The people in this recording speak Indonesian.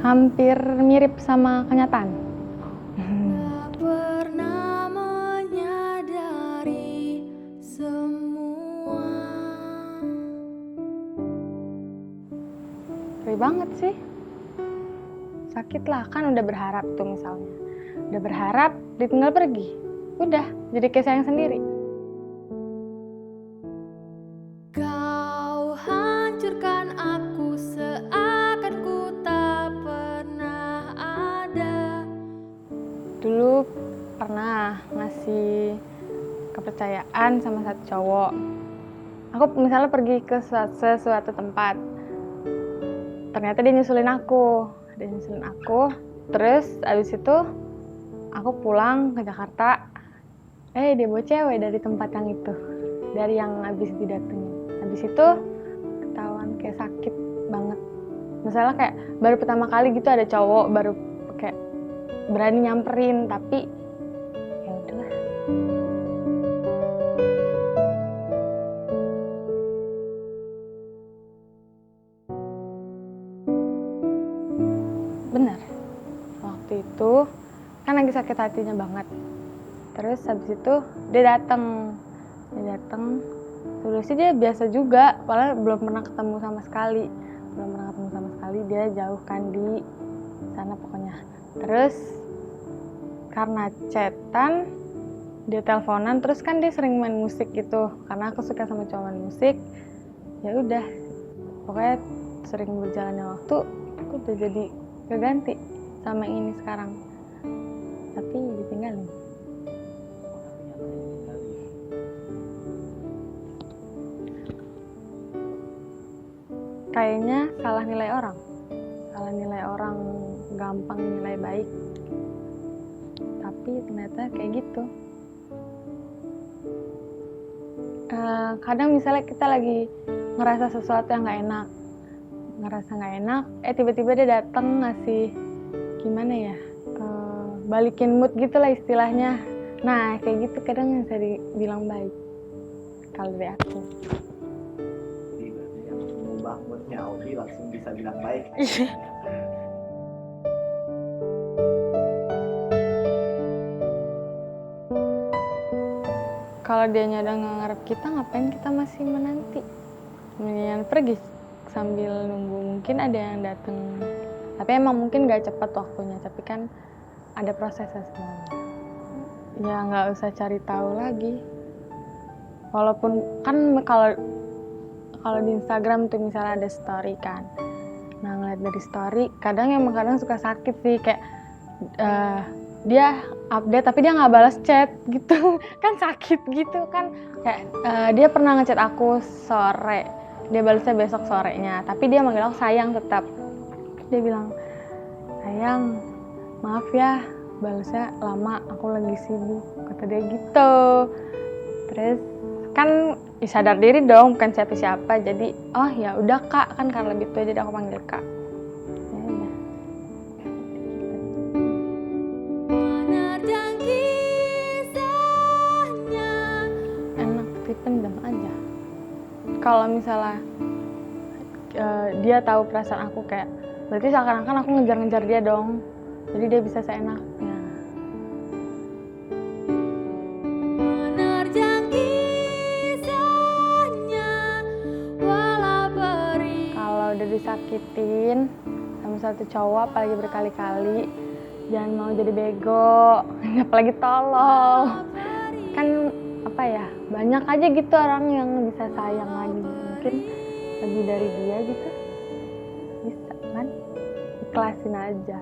Hampir mirip sama kenyataan. Tak pernah menyadari semua. Ngeri banget sih. Sakit lah, kan udah berharap tuh misalnya. Udah berharap, ditinggal pergi. Udah, jadi kayak sayang sendiri. Kau hancurkan aku seakan ku tak pernah ada. Dulu pernah ngasih kepercayaan sama satu cowok. Aku misalnya pergi ke sesuatu tempat. Ternyata dia nyusulin aku. Terus abis itu aku pulang ke Jakarta. Dia bawa cewek dari tempat yang itu. Dari yang abis didatengin. Habis itu ketahuan kayak sakit banget. Misalnya kayak baru pertama kali gitu ada cowok baru kayak berani nyamperin, tapi ya udahlah. Bener. Waktu itu kan lagi sakit hatinya banget. Terus habis itu dia datang. Terus dia biasa juga, padahal belum pernah ketemu sama sekali. Dia jauh kan di sana pokoknya. Terus karena chatan, dia teleponan, terus kan dia sering main musik gitu. Karena aku suka sama cowok main musik. Ya udah. Pokoknya sering berjalannya waktu, aku udah jadi keganti sama yang ini sekarang. Tapi ditinggalin. Kayaknya salah nilai orang, gampang nilai baik, tapi ternyata kayak gitu. Kadang misalnya kita lagi ngerasa sesuatu yang nggak enak, tiba-tiba dia datang ngasih gimana ya, balikin mood gitulah istilahnya. Nah kayak gitu kadang bisa dibilang baik kalau dari aku. Moodnya Audi langsung bisa bilang baik. Kalau dia udah nggak ngarep kita, ngapain kita masih menanti? Mendingan pergi sambil nunggu, mungkin ada yang datang. Tapi emang mungkin nggak cepat waktunya, tapi kan ada prosesnya semuanya. Ya nggak usah cari tahu lagi. Walaupun kan kalau di Instagram tuh misalnya ada story kan. Nah ngeliat dari story, kadang suka sakit sih, kayak dia update tapi dia nggak balas chat gitu. Kan sakit gitu kan. Kayak dia pernah ngechat aku sore, dia balasnya besok sorenya, tapi dia manggil aku sayang tetap. Dia bilang, sayang maaf ya balasnya lama, aku lagi sibuk, kata dia gitu. Terus kan sadar diri dong, bukan siapa-siapa, jadi oh ya udah kak, kan karena gitu jadi aku panggil kak. Ya udah. Menerjang kisahnya. Enak dipendam aja. Kalau misalnya dia tahu perasaan aku, kayak berarti seakan-akan aku ngejar-ngejar dia dong, jadi dia bisa seenaknya. Menerjang kisahnya walau beri. Kalau udah disakitin sama satu cowok apalagi berkali-kali, jangan mau jadi bego, apalagi tolol. Kan apa ya, banyak aja gitu orang yang bisa sayang lagi, mungkin lebih dari dia gitu, bisa kan, ikhlasin aja.